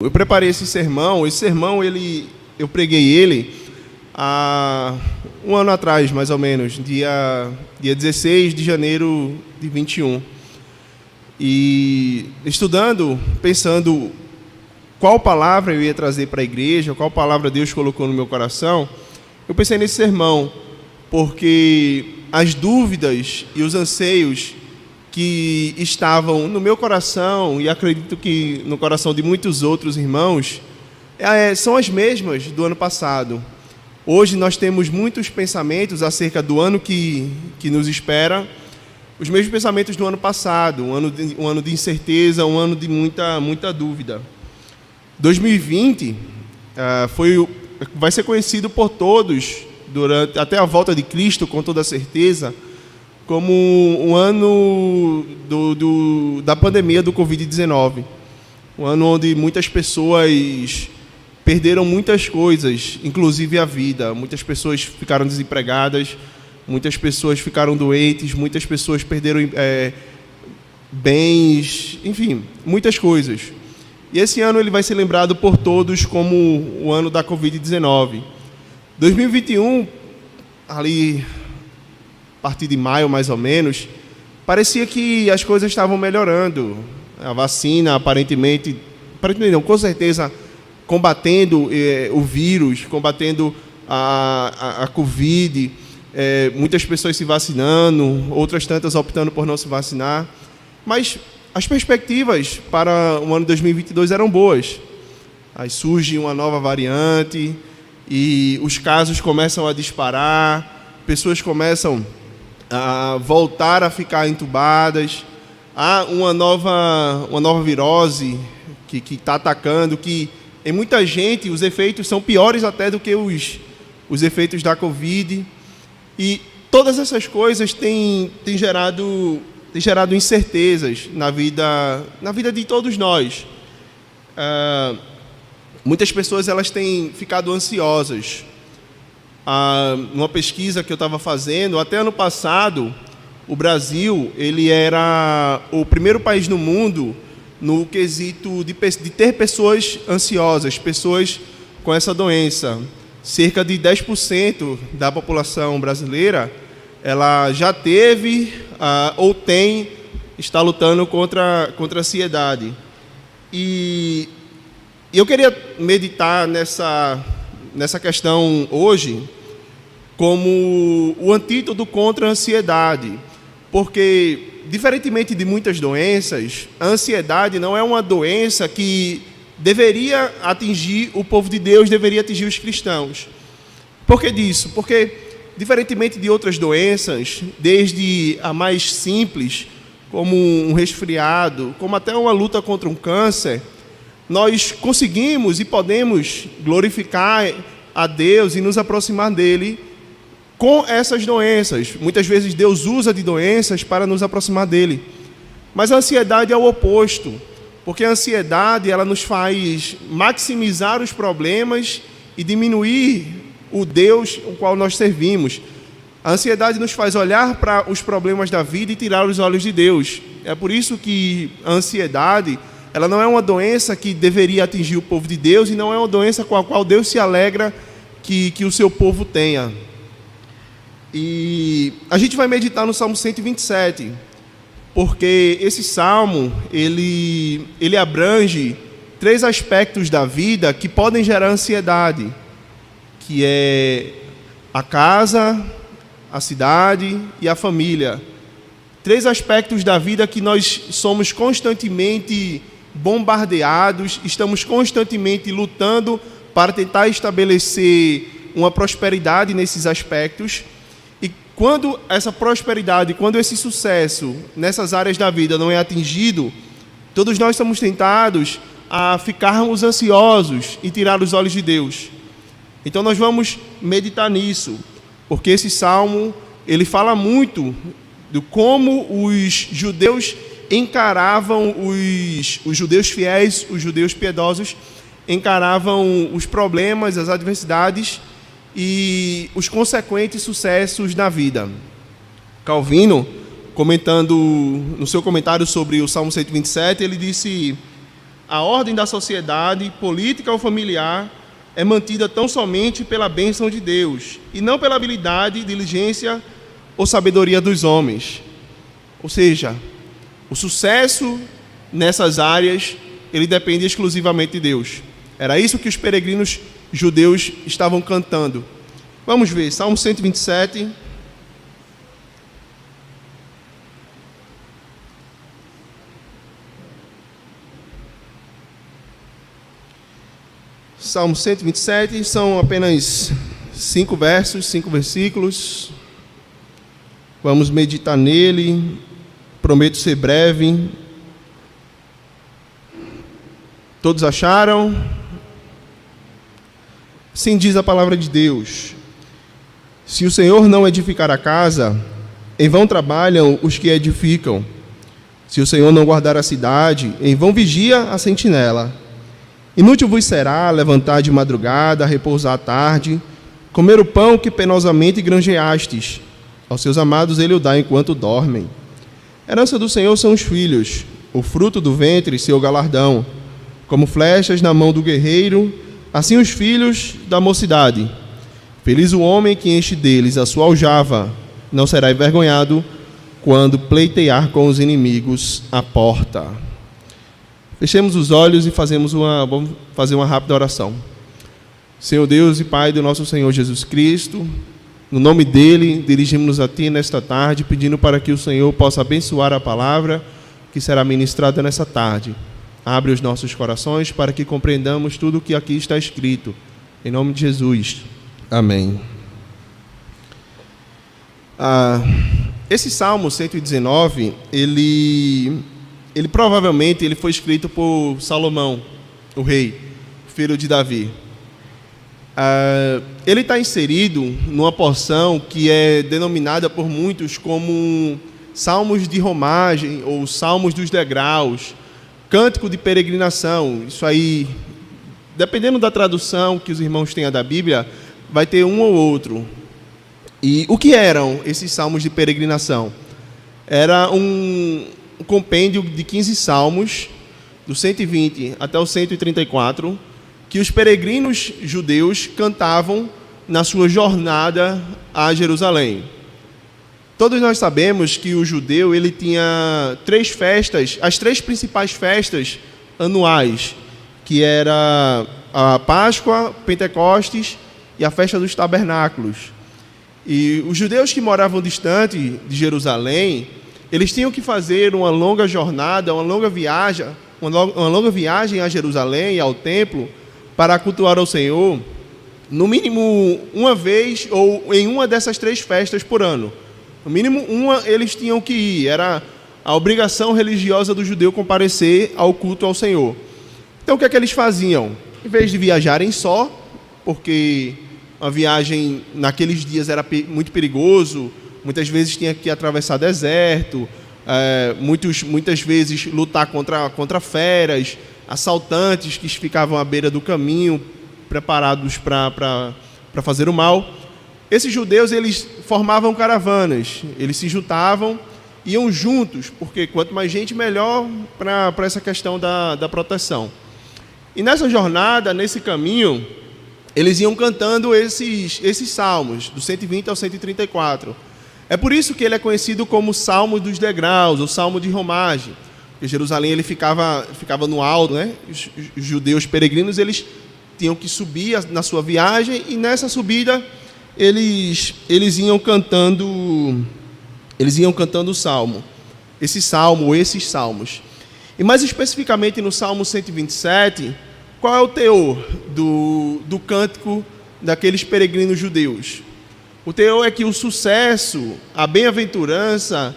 Eu preparei esse sermão eu preguei ele há um ano atrás, mais ou menos, dia 16 de janeiro de 21. E estudando, pensando qual palavra eu ia trazer para a igreja, qual palavra Deus colocou no meu coração, eu pensei nesse sermão, porque as dúvidas e os anseios que estavam no meu coração, e acredito que no coração de muitos outros irmãos, são as mesmas do ano passado. Hoje nós temos muitos pensamentos acerca do ano que nos espera, os mesmos pensamentos do ano passado, um ano de incerteza, um ano de muita dúvida. 2020 vai ser conhecido por todos, até a volta de Cristo, com toda certeza, como um ano da pandemia do Covid-19. Um ano onde muitas pessoas perderam muitas coisas, inclusive a vida. Muitas pessoas ficaram desempregadas, muitas pessoas ficaram doentes, muitas pessoas perderam bens, enfim, muitas coisas. E esse ano ele vai ser lembrado por todos como o ano da Covid-19. 2021, ali a partir de maio, mais ou menos, parecia que as coisas estavam melhorando. A vacina, aparentemente não, com certeza, combatendo o vírus, combatendo a Covid, muitas pessoas se vacinando, outras tantas optando por não se vacinar. Mas as perspectivas para o ano de 2022 eram boas. Aí surge uma nova variante e os casos começam a disparar, pessoas começam a voltar a ficar entubadas, há uma nova virose que está atacando, que em muita gente os efeitos são piores até do que os efeitos da Covid, e todas essas coisas têm gerado incertezas na vida de todos nós. Muitas pessoas elas têm ficado ansiosas. Numa pesquisa que eu estava fazendo, até ano passado, o Brasil ele era o primeiro país no mundo no quesito de ter pessoas ansiosas, pessoas com essa doença. Cerca de 10% da população brasileira ela já teve ou está lutando contra a ansiedade. E eu queria meditar nessa questão hoje como o antídoto contra a ansiedade, porque, diferentemente de muitas doenças, a ansiedade não é uma doença que deveria atingir o povo de Deus, deveria atingir os cristãos. Por que disso? Porque, diferentemente de outras doenças, desde a mais simples, como um resfriado, como até uma luta contra um câncer, nós conseguimos e podemos glorificar a Deus e nos aproximar dele com essas doenças. Muitas vezes Deus usa de doenças para nos aproximar dele. Mas a ansiedade é o oposto, porque a ansiedade ela nos faz maximizar os problemas e diminuir o Deus o qual nós servimos. A ansiedade nos faz olhar para os problemas da vida e tirar os olhos de Deus. É por isso que a ansiedade ela não é uma doença que deveria atingir o povo de Deus e não é uma doença com a qual Deus se alegra que o seu povo tenha. E a gente vai meditar no Salmo 127, porque esse Salmo, ele abrange 3 aspectos da vida que podem gerar ansiedade, que é a casa, a cidade e a família. 3 aspectos da vida que nós somos constantemente bombardeados, estamos constantemente lutando para tentar estabelecer uma prosperidade nesses aspectos. E quando essa prosperidade, quando esse sucesso nessas áreas da vida não é atingido, todos nós estamos tentados a ficarmos ansiosos e tirar os olhos de Deus. Então nós vamos meditar nisso, porque esse salmo ele fala muito de como os judeus encaravam, os judeus fiéis, os judeus piedosos, encaravam os problemas, as adversidades e os consequentes sucessos na vida. Calvino, comentando no seu comentário sobre o Salmo 127, ele disse: a ordem da sociedade, política ou familiar, é mantida tão somente pela bênção de Deus, e não pela habilidade, diligência ou sabedoria dos homens. Ou seja, o sucesso nessas áreas, ele depende exclusivamente de Deus. Era isso que os peregrinos judeus estavam cantando. Vamos ver, Salmo 127. Salmo 127, são apenas 5 versos, 5 versículos. Vamos meditar nele. Prometo ser breve. Todos acharam? Assim diz a palavra de Deus: se o Senhor não edificar a casa, em vão trabalham os que edificam. Se o Senhor não guardar a cidade, em vão vigia a sentinela. Inútil vos será levantar de madrugada, repousar à tarde, comer o pão que penosamente granjeastes. Aos seus amados ele o dá enquanto dormem. Herança do Senhor são os filhos, o fruto do ventre, seu galardão. Como flechas na mão do guerreiro, assim os filhos da mocidade. Feliz o homem que enche deles a sua aljava, não será envergonhado quando pleitear com os inimigos à porta. Fechemos os olhos e vamos fazer uma rápida oração. Senhor Deus e Pai do nosso Senhor Jesus Cristo, no nome dele, dirigimos-nos a Ti nesta tarde, pedindo para que o Senhor possa abençoar a palavra que será ministrada nessa tarde. Abre os nossos corações para que compreendamos tudo o que aqui está escrito. Em nome de Jesus. Amém. Esse Salmo 119, ele provavelmente foi escrito por Salomão, o rei, filho de Davi. Ele está inserido numa porção que é denominada por muitos como Salmos de Romagem ou Salmos dos Degraus, Cântico de Peregrinação. Isso aí, dependendo da tradução que os irmãos tenham da Bíblia, vai ter um ou outro. E o que eram esses Salmos de Peregrinação? Era um compêndio de 15 salmos, do 120 até o 134, que os peregrinos judeus cantavam na sua jornada a Jerusalém. Todos nós sabemos que o judeu ele tinha 3 festas, as 3 principais festas anuais, que era a Páscoa, Pentecostes e a festa dos tabernáculos. E os judeus que moravam distante de Jerusalém, eles tinham que fazer uma longa jornada, uma longa viagem a Jerusalém e ao templo para cultuar ao Senhor, no mínimo uma vez ou em uma dessas 3 festas por ano. No mínimo uma eles tinham que ir, era a obrigação religiosa do judeu comparecer ao culto ao Senhor. Então o que é que eles faziam? Em vez de viajarem só, porque a viagem naqueles dias era muito perigoso, muitas vezes tinha que atravessar deserto, muitas vezes lutar contra feras, assaltantes que ficavam à beira do caminho, preparados para fazer o mal. Esses judeus eles formavam caravanas, eles se juntavam, iam juntos, porque quanto mais gente, melhor para essa questão da proteção. E nessa jornada, nesse caminho, eles iam cantando esses salmos, do 120 ao 134. É por isso que ele é conhecido como Salmo dos Degraus, ou Salmo de Romagem. Porque Jerusalém ele ficava no alto, né? Os judeus peregrinos eles tinham que subir na sua viagem, e nessa subida eles iam cantando o salmo. Esse salmo ou esses salmos. E mais especificamente no Salmo 127, qual é o teor do cântico daqueles peregrinos judeus? O teor é que o sucesso, a bem-aventurança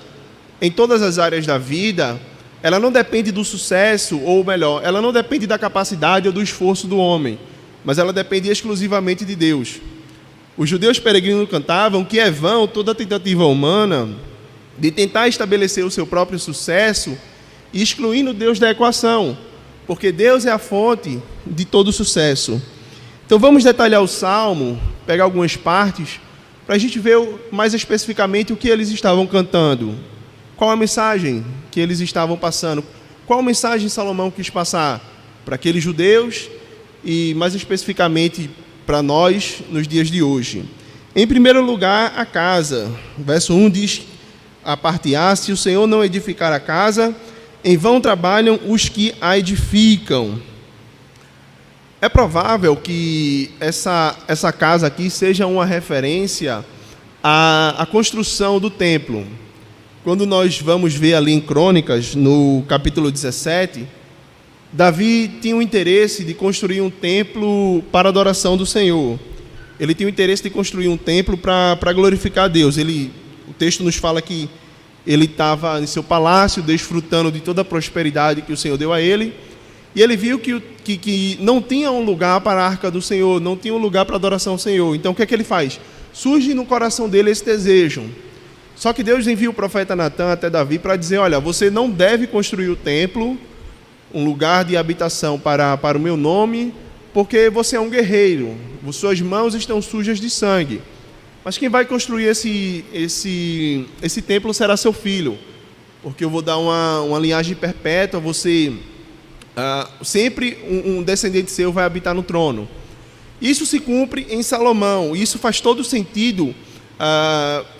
em todas as áreas da vida, ela não depende do sucesso, ou melhor, ela não depende da capacidade ou do esforço do homem, mas ela depende exclusivamente de Deus. Os judeus peregrinos cantavam que é vão toda tentativa humana de tentar estabelecer o seu próprio sucesso, excluindo Deus da equação, porque Deus é a fonte de todo sucesso. Então vamos detalhar o Salmo, pegar algumas partes, para a gente ver mais especificamente o que eles estavam cantando. Qual a mensagem que eles estavam passando? Qual a mensagem Salomão quis passar para aqueles judeus e mais especificamente para nós nos dias de hoje. Em primeiro lugar, a casa. Verso 1 diz, a parte A: se o Senhor não edificar a casa, em vão trabalham os que a edificam. É provável que essa casa aqui seja uma referência à construção do templo. Quando nós vamos ver ali em Crônicas, no capítulo 17, Davi tinha o interesse de construir um templo para a adoração do Senhor. Ele tinha o interesse de construir um templo para glorificar a Deus. O texto nos fala que ele estava em seu palácio, desfrutando de toda a prosperidade que o Senhor deu a ele, e ele viu que não tinha um lugar para a arca do Senhor, não tinha um lugar para a adoração ao Senhor. Então o que é que ele faz? Surge no coração dele esse desejo. Só que Deus envia o profeta Natã até Davi para dizer: olha, você não deve construir o templo, um lugar de habitação para o meu nome, porque você é um guerreiro, suas mãos estão sujas de sangue. Mas quem vai construir esse templo será seu filho, porque eu vou dar uma linhagem perpétua, você sempre um descendente seu vai habitar no trono. Isso se cumpre em Salomão. Isso faz todo sentido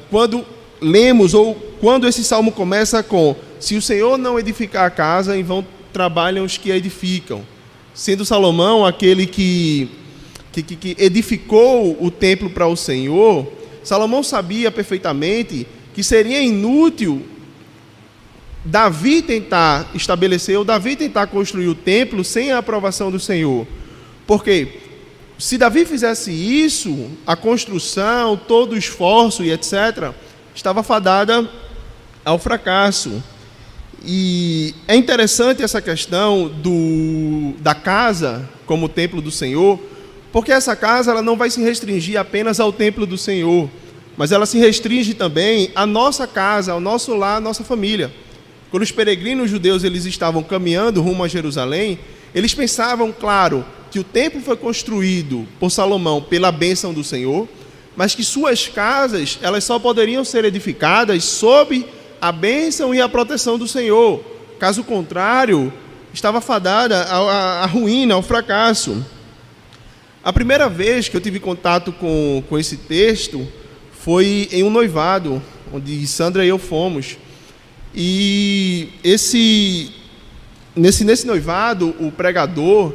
quando lemos, ou quando esse salmo começa com: se o Senhor não edificar a casa, em vão trabalham os que a edificam. Sendo Salomão aquele que edificou o templo para o Senhor, Salomão sabia perfeitamente que seria inútil Davi tentar estabelecer, ou Davi tentar construir o templo sem a aprovação do Senhor. Porque se Davi fizesse isso, a construção, todo o esforço e etc., estava fadada ao fracasso. E é interessante essa questão da casa como templo do Senhor, porque essa casa ela não vai se restringir apenas ao templo do Senhor, mas ela se restringe também à nossa casa, ao nosso lar, à nossa família. Quando os peregrinos judeus eles estavam caminhando rumo a Jerusalém, eles pensavam, claro, que o templo foi construído por Salomão pela bênção do Senhor, mas que suas casas elas só poderiam ser edificadas sob a bênção e a proteção do Senhor. Caso contrário, estava fadada à ruína, ao fracasso. A primeira vez que eu tive contato com esse texto foi em um noivado, onde Sandra e eu fomos. E nesse noivado, o pregador,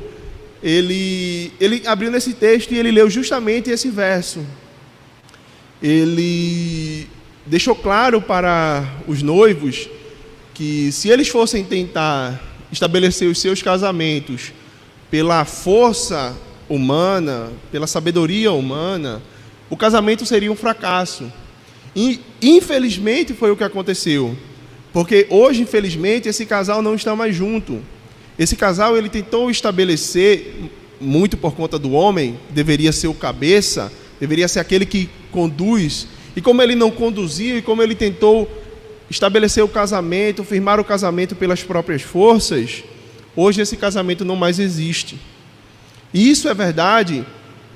ele abriu nesse texto e ele leu justamente esse verso. Ele deixou claro para os noivos que se eles fossem tentar estabelecer os seus casamentos pela força humana, pela sabedoria humana, o casamento seria um fracasso. E infelizmente foi o que aconteceu. Porque hoje, infelizmente, esse casal não está mais junto. Esse casal ele tentou estabelecer, muito por conta do homem, deveria ser o cabeça, deveria ser aquele que conduz. E como ele não conduziu, e como ele tentou estabelecer o casamento, firmar o casamento pelas próprias forças, hoje esse casamento não mais existe. E isso é verdade,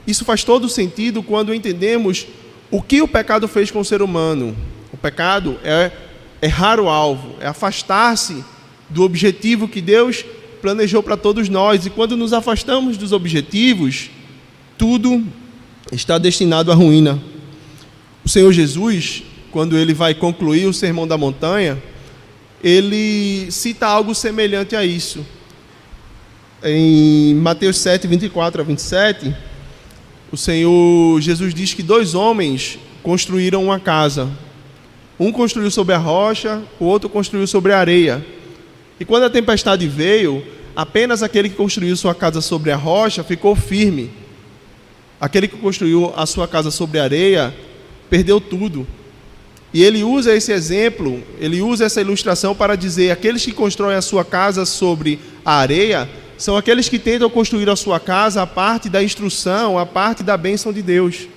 isso faz todo sentido quando entendemos o que o pecado fez com o ser humano. O pecado é errar o alvo, é afastar-se do objetivo que Deus planejou para todos nós. E quando nos afastamos dos objetivos, tudo está destinado à ruína. O Senhor Jesus, quando ele vai concluir o Sermão da Montanha, ele cita algo semelhante a isso. Em Mateus 7, 24 a 27, o Senhor Jesus diz que 2 homens construíram uma casa. Um construiu sobre a rocha, o outro construiu sobre a areia. E quando a tempestade veio, apenas aquele que construiu sua casa sobre a rocha ficou firme. Aquele que construiu a sua casa sobre a areia perdeu tudo. E ele usa esse exemplo, ele usa essa ilustração para dizer: aqueles que constroem a sua casa sobre a areia são aqueles que tentam construir a sua casa a parte da instrução, a parte da bênção de Deus.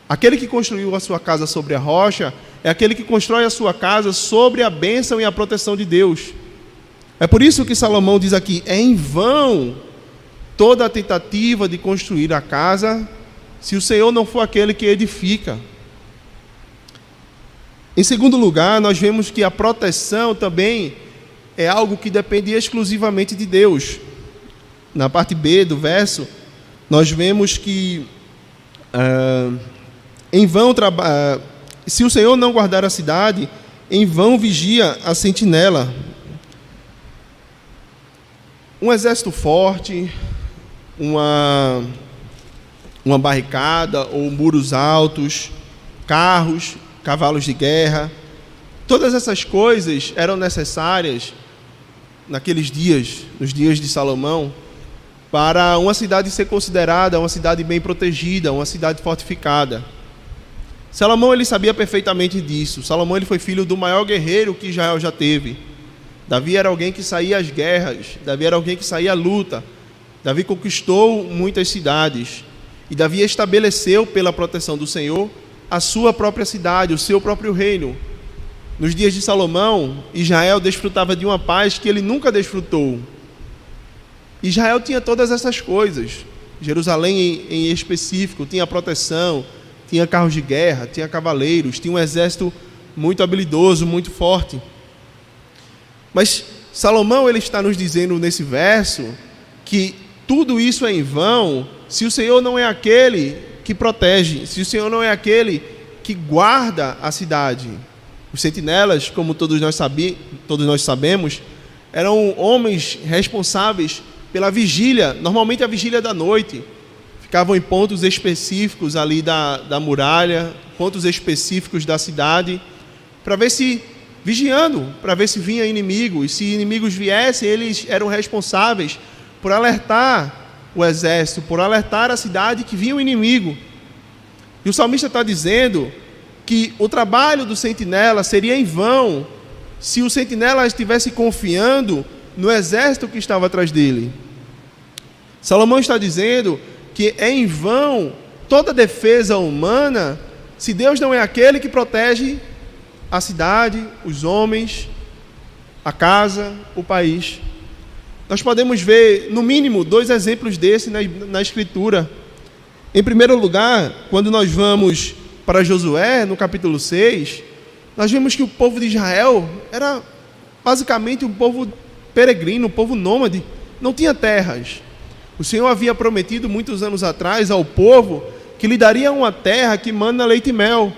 Aquele que construiu a sua casa sobre a rocha é aquele que constrói a sua casa sobre a bênção e a proteção de Deus. É por isso que Salomão diz aqui: é em vão toda a tentativa de construir a casa, se o Senhor não for aquele que edifica. Em segundo lugar, nós vemos que a proteção também é algo que depende exclusivamente de Deus. na parte B do verso, nós vemos que em vão se o Senhor não guardar a cidade, em vão vigia a sentinela. Um exército forte, uma barricada ou muros altos, carros, cavalos de guerra, todas essas coisas eram necessárias naqueles dias, nos dias de Salomão, para uma cidade ser considerada uma cidade bem protegida, uma cidade fortificada. Salomão, ele sabia perfeitamente disso. Salomão, ele foi filho do maior guerreiro que Israel já teve. Davi era alguém que saía às guerras, Davi era alguém que saía à luta. Davi conquistou muitas cidades. E Davi estabeleceu, pela proteção do Senhor, a sua própria cidade, o seu próprio reino. Nos dias de Salomão, Israel desfrutava de uma paz que ele nunca desfrutou. Israel tinha todas essas coisas. Jerusalém, em específico, tinha proteção, tinha carros de guerra, tinha cavaleiros, tinha um exército muito habilidoso, muito forte. Mas Salomão, ele está nos dizendo nesse verso que tudo isso é em vão se o Senhor não é aquele que protege, se o Senhor não é aquele que guarda a cidade. Os sentinelas, como todos nós sabemos, eram homens responsáveis pela vigília, normalmente a vigília da noite. Ficavam em pontos específicos ali da muralha, pontos específicos da cidade, vigiando, para ver se vinha inimigo. E se inimigos viessem, eles eram responsáveis por alertar o exército, por alertar a cidade que vinha o inimigo. E o salmista está dizendo que o trabalho do sentinela seria em vão se o sentinela estivesse confiando no exército que estava atrás dele. Salomão está dizendo que é em vão toda defesa humana se Deus não é aquele que protege a cidade, os homens, a casa, o país. Nós podemos ver, no mínimo, 2 exemplos desses na Escritura. Em primeiro lugar, quando nós vamos para Josué, no capítulo 6, nós vemos que o povo de Israel era basicamente um povo peregrino, um povo nômade, não tinha terras. O Senhor havia prometido muitos anos atrás ao povo que lhe daria uma terra que mana leite e mel.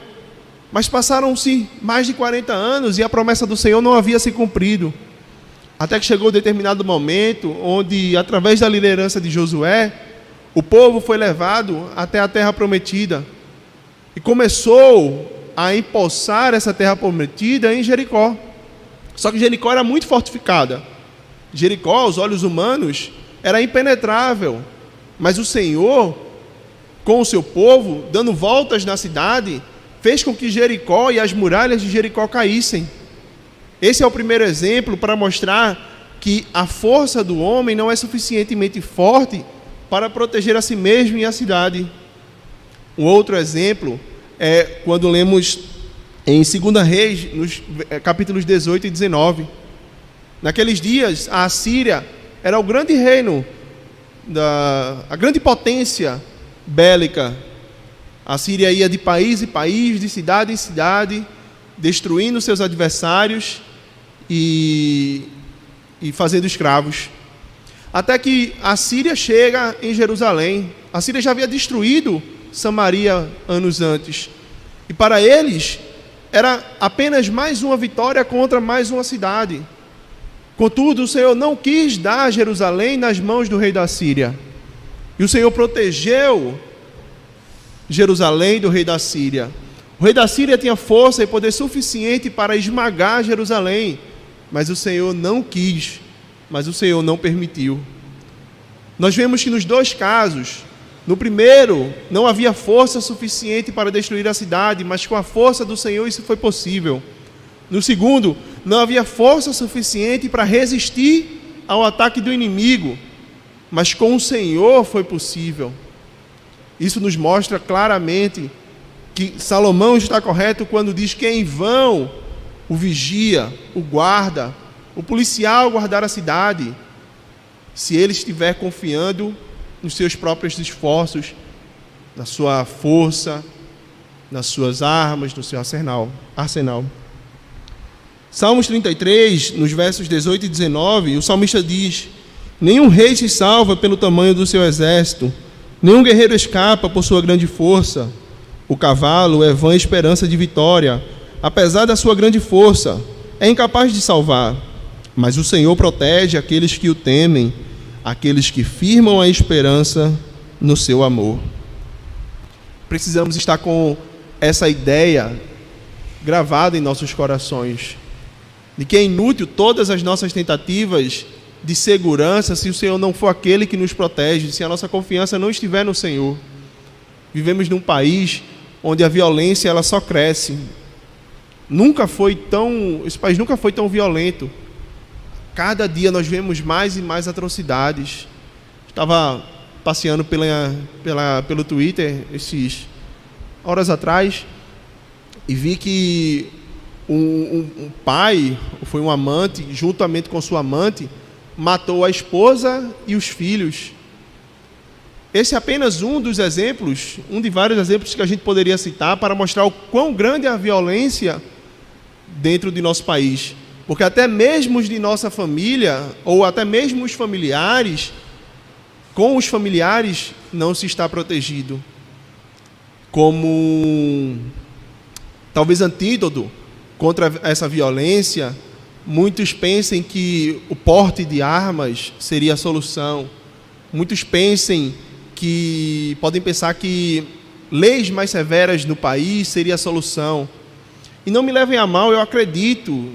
Mas passaram-se mais de 40 anos e a promessa do Senhor não havia se cumprido. Até que chegou um determinado momento onde, através da liderança de Josué, o povo foi levado até a terra prometida e começou a empossar essa terra prometida em Jericó. Só que Jericó era muito fortificada. Jericó, aos olhos humanos, era impenetrável, mas o Senhor, com o seu povo, dando voltas na cidade, fez com que Jericó e as muralhas de Jericó caíssem. Esse é o primeiro exemplo para mostrar que a força do homem não é suficientemente forte para proteger a si mesmo e a cidade. Um outro exemplo é quando lemos em 2 Reis, nos capítulos 18 e 19. Naqueles dias, a Assíria era o grande reino, a grande potência bélica. A Síria ia de país em país, de cidade em cidade, destruindo seus adversários e fazendo escravos. Até que a Síria chega em Jerusalém. A Síria já havia destruído Samaria anos antes. E para eles, era apenas mais uma vitória contra mais uma cidade. Contudo, o Senhor não quis dar Jerusalém nas mãos do rei da Síria. E o Senhor protegeu Jerusalém do rei da Síria. O rei da Síria tinha força e poder suficiente para esmagar Jerusalém, mas o Senhor não quis, mas o Senhor não permitiu. Nós vemos que nos 2 casos, no primeiro, não havia força suficiente para destruir a cidade, mas com a força do Senhor isso foi possível. No segundo, não havia força suficiente para resistir ao ataque do inimigo, mas com o Senhor foi possível. Isso nos mostra claramente que Salomão está correto quando diz que é em vão o vigia, o guarda, o policial guardar a cidade, se ele estiver confiando nos seus próprios esforços, na sua força, nas suas armas, no seu arsenal. Salmos 33, nos versos 18 e 19, o salmista diz: Nenhum rei se salva pelo tamanho do seu exército, nenhum guerreiro escapa por sua grande força. O cavalo é vã esperança de vitória, apesar da sua grande força, é incapaz de salvar. Mas o Senhor protege aqueles que o temem, aqueles que firmam a esperança no seu amor. Precisamos estar com essa ideia gravada em nossos corações, de que é inútil todas as nossas tentativas de segurança se o Senhor não for aquele que nos protege, se a nossa confiança não estiver no Senhor. Vivemos num país onde a violência ela só cresce. Esse país nunca foi tão violento. Cada dia nós vemos mais e mais atrocidades. Estava passeando pelo Twitter esses horas atrás e vi que um pai, foi um amante, juntamente com sua amante, matou a esposa e os filhos. Esse é apenas um dos exemplos, um de vários exemplos que a gente poderia citar para mostrar o quão grande é a violência dentro de nosso país. Porque até mesmo os de nossa família, ou até mesmo os familiares, com os familiares não se está protegido. Como talvez antídoto contra essa violência, muitos pensem que o porte de armas seria a solução. Muitos podem pensar que leis mais severas no país seria a solução. E não me levem a mal, eu acredito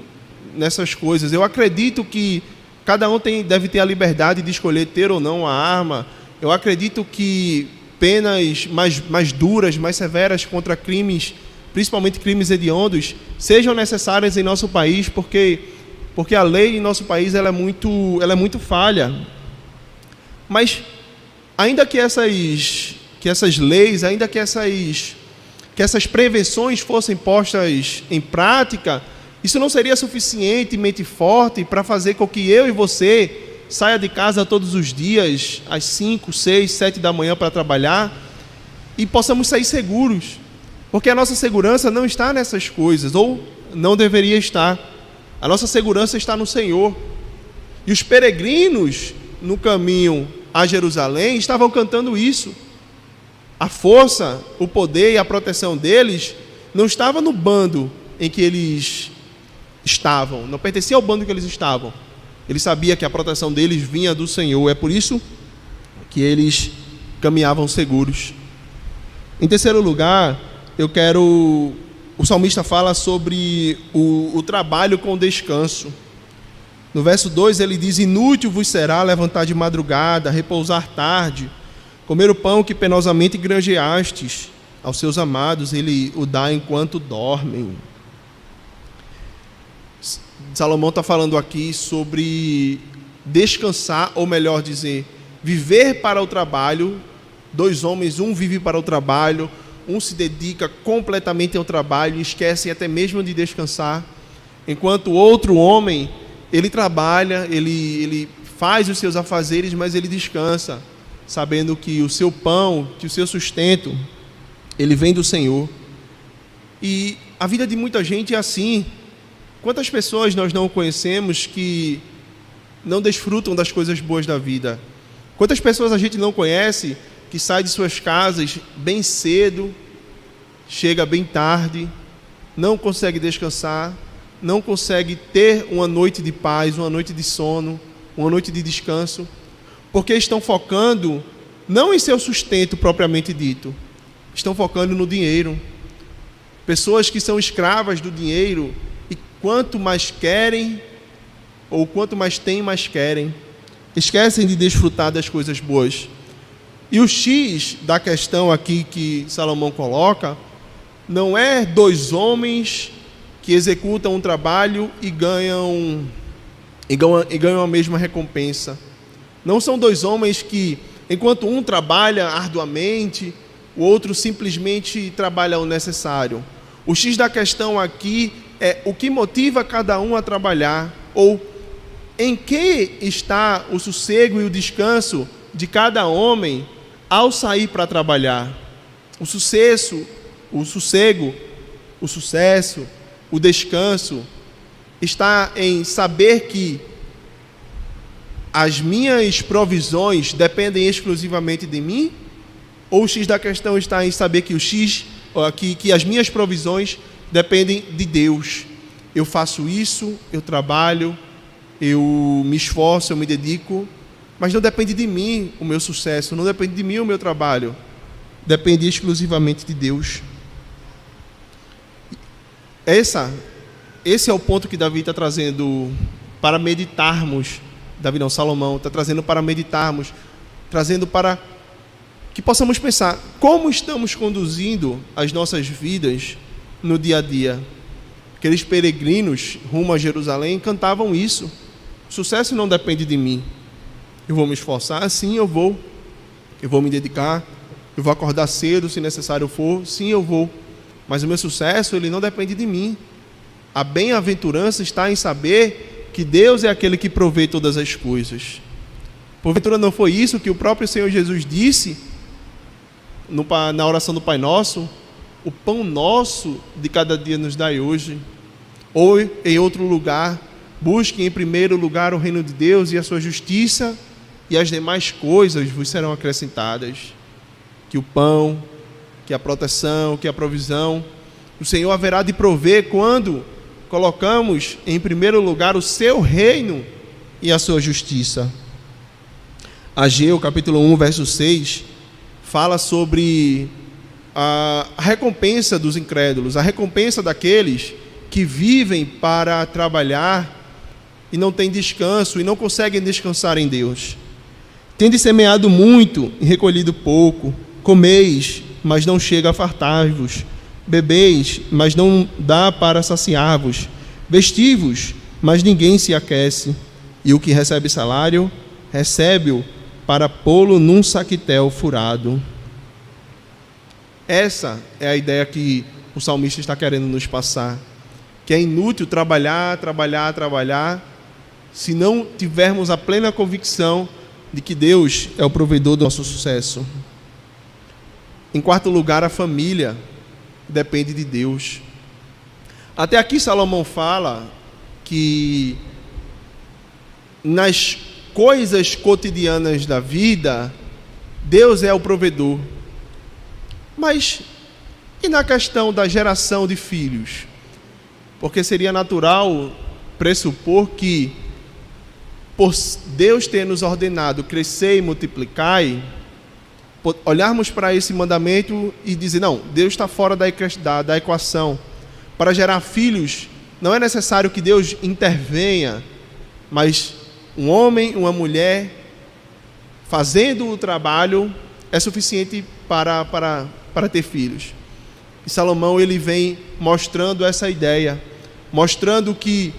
nessas coisas. Eu acredito que cada um deve ter a liberdade de escolher ter ou não a arma. Eu acredito que penas mais duras, mais severas contra crimes, principalmente crimes hediondos, sejam necessárias em nosso país, porque a lei em nosso país ela é muito falha. Mas ainda que essas leis, ainda que essas prevenções fossem postas em prática, isso não seria suficientemente forte para fazer com que eu e você saia de casa todos os dias, às 5, 6, 7 da manhã para trabalhar, e possamos sair seguros. Porque a nossa segurança não está nessas coisas, ou não deveria estar. A nossa segurança está no Senhor. E os peregrinos no caminho a Jerusalém estavam cantando isso. A força, o poder e a proteção deles não estava no bando em que eles estavam, não pertencia ao bando que eles estavam. Eles sabiam que a proteção deles vinha do Senhor, é por isso que eles caminhavam seguros. Em terceiro lugar, o salmista fala sobre o trabalho com descanso. No verso 2 ele diz: inútil vos será levantar de madrugada, repousar tarde, comer o pão que penosamente granjeastes, aos seus amados ele o dá enquanto dormem. Salomão está falando aqui sobre descansar, ou melhor dizer, viver para o trabalho. Dois homens, um vive para o trabalho, um se dedica completamente ao trabalho e esquece até mesmo de descansar, enquanto o outro homem, ele trabalha, ele faz os seus afazeres, mas ele descansa, sabendo que o seu pão, que o seu sustento, ele vem do Senhor. E a vida de muita gente é assim. Quantas pessoas nós não conhecemos que não desfrutam das coisas boas da vida? Quantas pessoas a gente não conhece que sai de suas casas bem cedo, chega bem tarde, não consegue descansar, não consegue ter uma noite de paz, uma noite de sono, uma noite de descanso, porque estão focando não em seu sustento propriamente dito, estão focando no dinheiro. Pessoas que são escravas do dinheiro e quanto mais querem, ou quanto mais têm, mais querem. Esquecem de desfrutar das coisas boas. E o X da questão aqui que Salomão coloca não é dois homens que executam um trabalho e ganham a mesma recompensa. Não são dois homens que, enquanto um trabalha arduamente, o outro simplesmente trabalha o necessário. O X da questão aqui é o que motiva cada um a trabalhar, ou em que está o sossego e o descanso de cada homem ao sair para trabalhar. O sucesso, o descanso está em saber que as minhas provisões dependem exclusivamente de mim? Ou o X da questão está em saber que que as minhas provisões dependem de Deus? Eu faço isso, eu trabalho, eu me esforço, eu me dedico, mas não depende de mim o meu sucesso, não depende de mim o meu trabalho, depende exclusivamente de Deus. Esse é o ponto que Davi está trazendo para meditarmos. Salomão está trazendo para meditarmos, trazendo para que possamos pensar como estamos conduzindo as nossas vidas no dia a dia. Aqueles peregrinos rumo a Jerusalém cantavam isso: o sucesso não depende de mim, eu vou me esforçar, sim eu vou me dedicar, eu vou acordar cedo se necessário for, sim eu vou, mas o meu sucesso ele não depende de mim. A bem-aventurança está em saber que Deus é aquele que provê todas as coisas. Porventura não foi isso que o próprio Senhor Jesus disse na oração do Pai Nosso? O pão nosso de cada dia nos dai hoje. Ou em outro lugar, busquem em primeiro lugar o reino de Deus e a sua justiça, e as demais coisas vos serão acrescentadas. Que o pão, que a proteção, que a provisão, o Senhor haverá de prover quando colocamos em primeiro lugar o seu reino e a sua justiça. Ageu, capítulo 1, verso 6, fala sobre a recompensa dos incrédulos, a recompensa daqueles que vivem para trabalhar e não têm descanso e não conseguem descansar em Deus. Tende semeado muito e recolhido pouco, comeis, mas não chega a fartar-vos, bebeis, mas não dá para saciar-vos, vestivos, mas ninguém se aquece, e o que recebe salário, recebe-o para pô-lo num saquitel furado. Essa é a ideia que o salmista está querendo nos passar, que é inútil trabalhar, se não tivermos a plena convicção de que Deus é o provedor do nosso sucesso. Em quarto lugar, a família depende de Deus. Até aqui Salomão fala que nas coisas cotidianas da vida, Deus é o provedor. Mas e na questão da geração de filhos? Porque seria natural pressupor que, por Deus ter nos ordenado crescer e multiplicar, olharmos para esse mandamento e dizer, não, Deus está fora da equação. Para gerar filhos, não é necessário que Deus intervenha, mas um homem, uma mulher, fazendo o trabalho, é suficiente para ter filhos. E Salomão ele vem mostrando essa ideia, mostrando que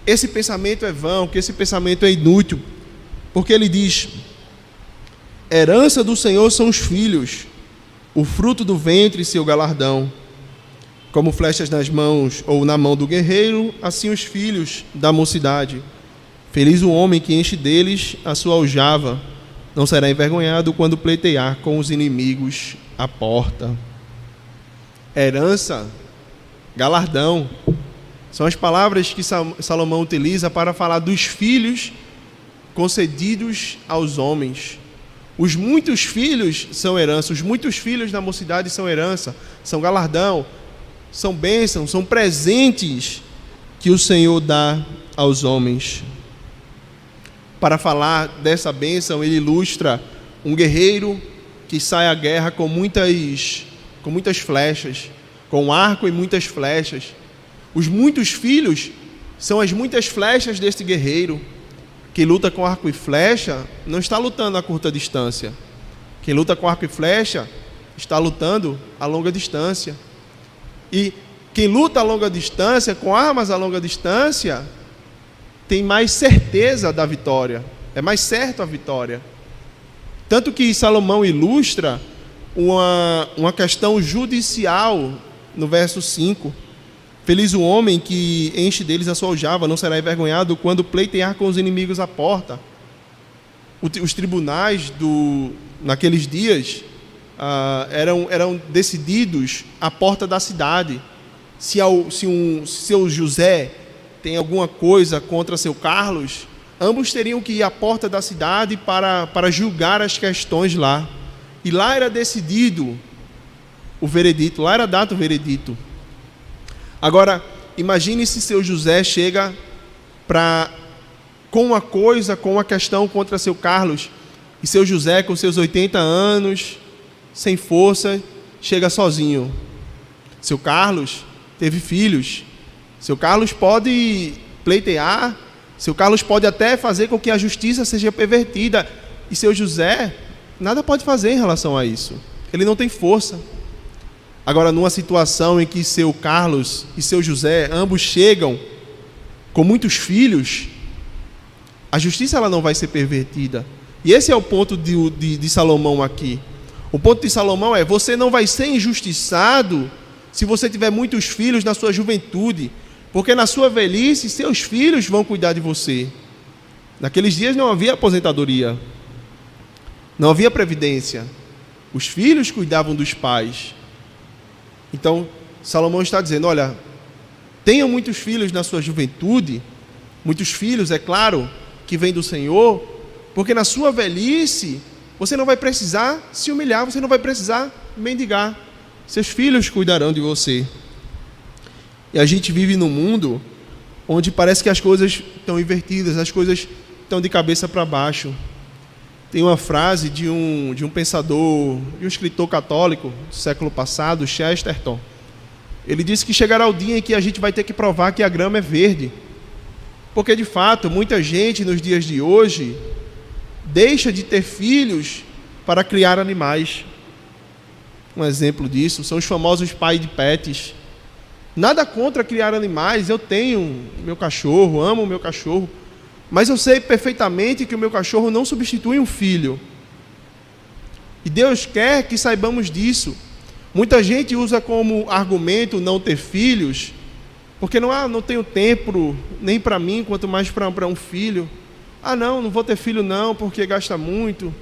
esse pensamento é vão, que esse pensamento é inútil, porque ele diz: herança do Senhor são os filhos, o fruto do ventre seu galardão. Como flechas nas mãos ou na mão do guerreiro, assim os filhos da mocidade. Feliz o homem que enche deles a sua aljava, não será envergonhado quando pleitear com os inimigos à porta. Herança, galardão, são as palavras que Salomão utiliza para falar dos filhos concedidos aos homens. Os muitos filhos são herança, os muitos filhos da mocidade são herança, são galardão, são bênçãos, são presentes que o Senhor dá aos homens. Para falar dessa bênção, ele ilustra um guerreiro que sai à guerra com muitas flechas, com um arco e muitas flechas. Os muitos filhos são as muitas flechas deste guerreiro. Quem luta com arco e flecha não está lutando a curta distância. Quem luta com arco e flecha está lutando a longa distância. E quem luta a longa distância, com armas a longa distância, tem mais certeza da vitória. É mais certo a vitória. Tanto que Salomão ilustra uma questão judicial no verso 5. Feliz o homem que enche deles a sua aljava, não será envergonhado quando pleitear com os inimigos à porta. Os tribunais naqueles dias eram decididos à porta da cidade. Se seu José tem alguma coisa contra seu Carlos, ambos teriam que ir à porta da cidade para julgar as questões lá. E lá era decidido o veredito, lá era dado o veredito. Agora, imagine se seu José chega com uma questão contra seu Carlos, e seu José, com seus 80 anos, sem força, chega sozinho. Seu Carlos teve filhos, seu Carlos pode pleitear, seu Carlos pode até fazer com que a justiça seja pervertida, e seu José nada pode fazer em relação a isso. Ele não tem força. Agora, numa situação em que seu Carlos e seu José, ambos chegam com muitos filhos, a justiça ela não vai ser pervertida. E esse é o ponto de Salomão aqui. O ponto de Salomão é: você não vai ser injustiçado se você tiver muitos filhos na sua juventude, porque na sua velhice seus filhos vão cuidar de você. Naqueles dias não havia aposentadoria, não havia previdência. Os filhos cuidavam dos pais. Então, Salomão está dizendo: olha, tenha muitos filhos na sua juventude, muitos filhos, é claro, que vêm do Senhor, porque na sua velhice você não vai precisar se humilhar, você não vai precisar mendigar. Seus filhos cuidarão de você. E a gente vive num mundo onde parece que as coisas estão invertidas, as coisas estão de cabeça para baixo. Tem uma frase de um pensador, de um escritor católico do século passado, Chesterton. Ele disse que chegará o dia em que a gente vai ter que provar que a grama é verde. Porque, de fato, muita gente nos dias de hoje deixa de ter filhos para criar animais. Um exemplo disso são os famosos pais de pets. Nada contra criar animais, eu tenho meu cachorro, amo o meu cachorro, mas eu sei perfeitamente que o meu cachorro não substitui um filho. E Deus quer que saibamos disso. Muita gente usa como argumento não ter filhos, porque não tenho tempo nem para mim, quanto mais para um filho. Não vou ter filho não, porque gasta muito.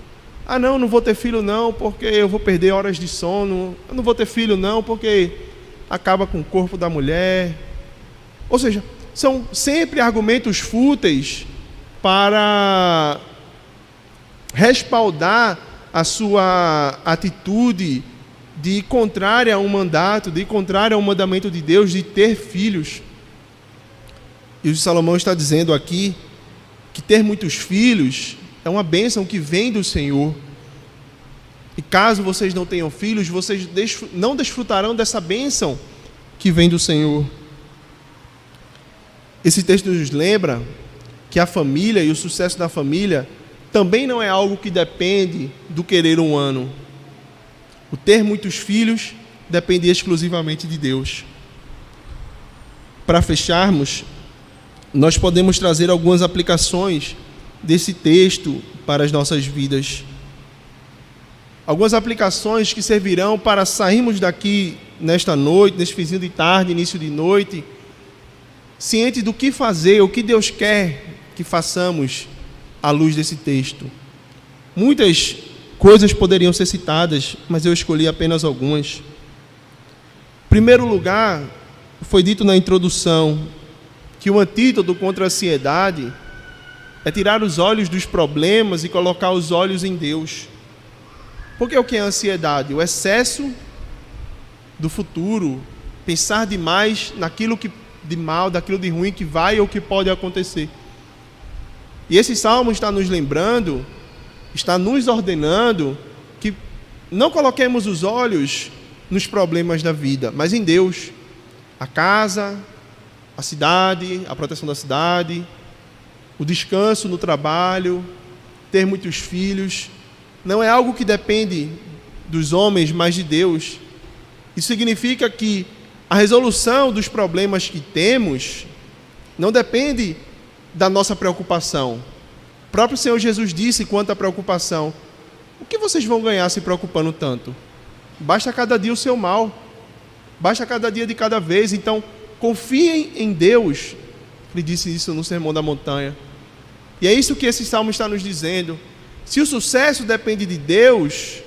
Não vou ter filho não, porque eu vou perder horas de sono. Eu não vou ter filho não, porque acaba com o corpo da mulher. Ou seja, são sempre argumentos fúteis para respaldar a sua atitude de contrária a um mandato, de contrária a um mandamento de Deus, de ter filhos. E o Salomão está dizendo aqui que ter muitos filhos é uma bênção que vem do Senhor. E caso vocês não tenham filhos, vocês não desfrutarão dessa bênção que vem do Senhor. Esse texto nos lembra que a família e o sucesso da família também não é algo que depende do querer humano. O ter muitos filhos depende exclusivamente de Deus. Para fecharmos, nós podemos trazer algumas aplicações desse texto para as nossas vidas. Algumas aplicações que servirão para sairmos daqui nesta noite, neste finzinho de tarde, início de noite, ciente do que fazer, o que Deus quer que façamos à luz desse texto. Muitas coisas poderiam ser citadas, mas eu escolhi apenas algumas. Em primeiro lugar, foi dito na introdução que o antídoto contra a ansiedade é tirar os olhos dos problemas e colocar os olhos em Deus. Porque o que é a ansiedade? O excesso do futuro, pensar demais naquilo de mal, daquilo de ruim que vai ou que pode acontecer. E esse salmo está nos lembrando, está nos ordenando que não coloquemos os olhos nos problemas da vida, mas em Deus. A casa, a cidade, a proteção da cidade, o descanso no trabalho, ter muitos filhos, não é algo que depende dos homens, mas de Deus. Isso significa que a resolução dos problemas que temos não depende da nossa preocupação. O próprio Senhor Jesus disse quanto à preocupação: o que vocês vão ganhar se preocupando tanto? Basta cada dia o seu mal, basta cada dia de cada vez. Então, confiem em Deus. Ele disse isso no Sermão da Montanha. E é isso que esse salmo está nos dizendo. Se o sucesso depende de Deus,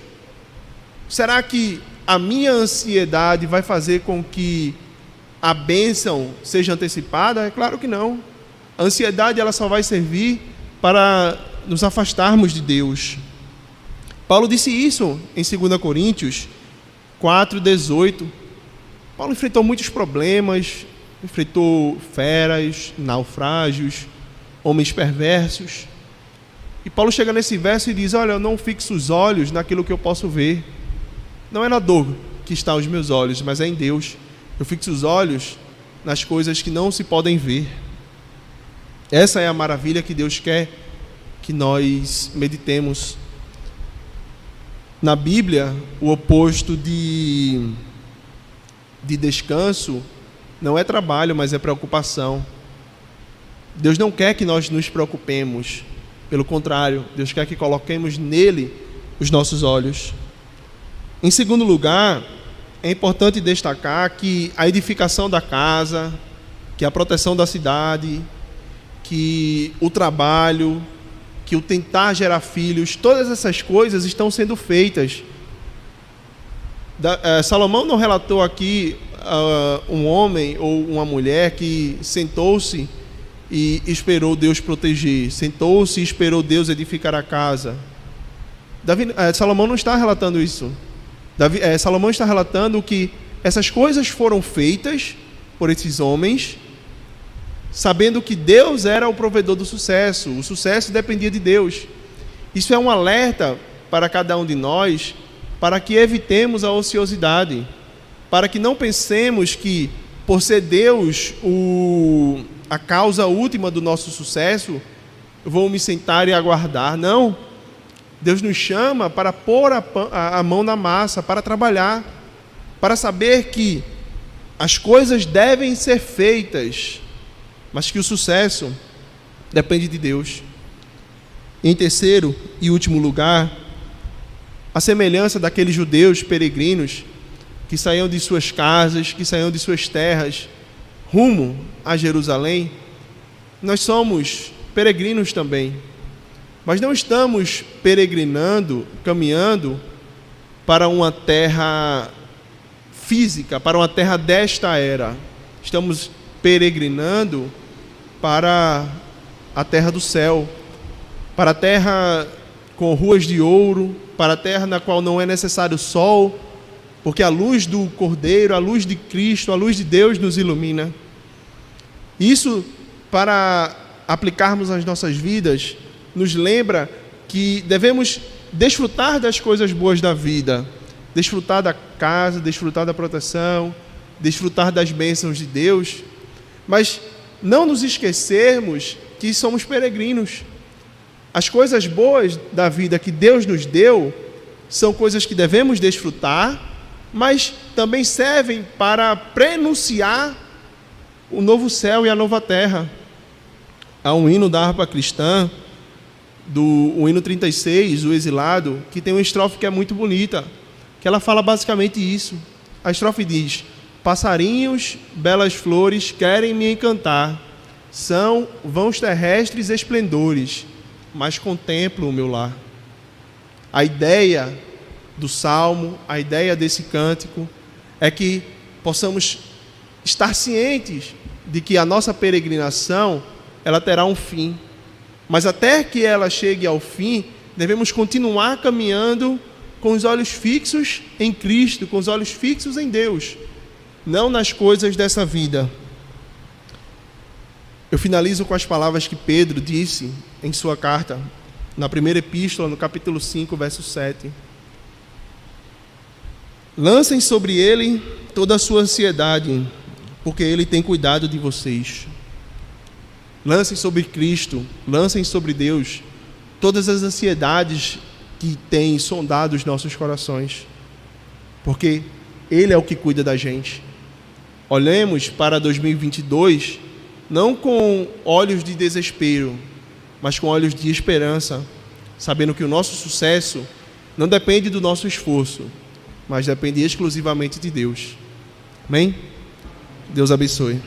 será que a minha ansiedade vai fazer com que a bênção seja antecipada? É claro que não. A ansiedade ela só vai servir para nos afastarmos de Deus. Paulo disse isso em 2 Coríntios 4:18. Paulo enfrentou muitos problemas, enfrentou feras, naufrágios, homens perversos. E Paulo chega nesse verso e diz: olha, eu não fixo os olhos naquilo que eu posso ver. Não é na dor que está os meus olhos, mas é em Deus. Eu fixo os olhos nas coisas que não se podem ver. Essa é a maravilha que Deus quer que nós meditemos. Na Bíblia, o oposto de descanso não é trabalho, mas é preocupação. Deus não quer que nós nos preocupemos. Pelo contrário, Deus quer que coloquemos nele os nossos olhos. Em segundo lugar, é importante destacar que a edificação da casa, que a proteção da cidade, que o trabalho, que o tentar gerar filhos, todas essas coisas estão sendo feitas. Salomão não relatou aqui um homem ou uma mulher que sentou-se e esperou Deus proteger, sentou-se e esperou Deus edificar a casa. Salomão não está relatando isso. Salomão está relatando que essas coisas foram feitas por esses homens, sabendo que Deus era o provedor do sucesso, o sucesso dependia de Deus. Isso é um alerta para cada um de nós, para que evitemos a ociosidade, para que não pensemos que, por ser Deus a causa última do nosso sucesso, eu vou me sentar e aguardar. Não. Deus nos chama para pôr a mão na massa, para trabalhar, para saber que as coisas devem ser feitas, mas que o sucesso depende de Deus. Em terceiro e último lugar, a semelhança daqueles judeus peregrinos que saíam de suas casas, que saíam de suas terras, rumo a Jerusalém, nós somos peregrinos também. Mas não estamos peregrinando, caminhando para uma terra física, para uma terra desta era. Estamos peregrinando para a terra do céu, para a terra com ruas de ouro, para a terra na qual não é necessário sol, porque a luz do Cordeiro, a luz de Cristo, a luz de Deus nos ilumina. Isso, para aplicarmos nas nossas vidas, nos lembra que devemos desfrutar das coisas boas da vida, desfrutar da casa, desfrutar da proteção, desfrutar das bênçãos de Deus, mas não nos esquecermos que somos peregrinos. As coisas boas da vida que Deus nos deu são coisas que devemos desfrutar, mas também servem para prenunciar o novo céu e a nova terra. Há um hino da harpa cristã, o hino 36, o Exilado, que tem uma estrofe que é muito bonita, que ela fala basicamente isso. A estrofe diz: passarinhos, belas flores, querem me encantar, são vãos terrestres esplendores, mas contemplo o meu lar. A ideia do salmo, a ideia desse cântico, é que possamos estar cientes de que a nossa peregrinação, ela terá um fim. Mas até que ela chegue ao fim, devemos continuar caminhando com os olhos fixos em Cristo, com os olhos fixos em Deus, não nas coisas dessa vida. Eu finalizo com as palavras que Pedro disse em sua carta, na primeira epístola, no capítulo 5, verso 7. Lancem sobre ele toda a sua ansiedade, porque ele tem cuidado de vocês. Lancem sobre Cristo, lancem sobre Deus todas as ansiedades que têm sondado os nossos corações, porque Ele é o que cuida da gente. Olhemos para 2022 não com olhos de desespero, mas com olhos de esperança, sabendo que o nosso sucesso não depende do nosso esforço, mas depende exclusivamente de Deus. Amém? Deus abençoe.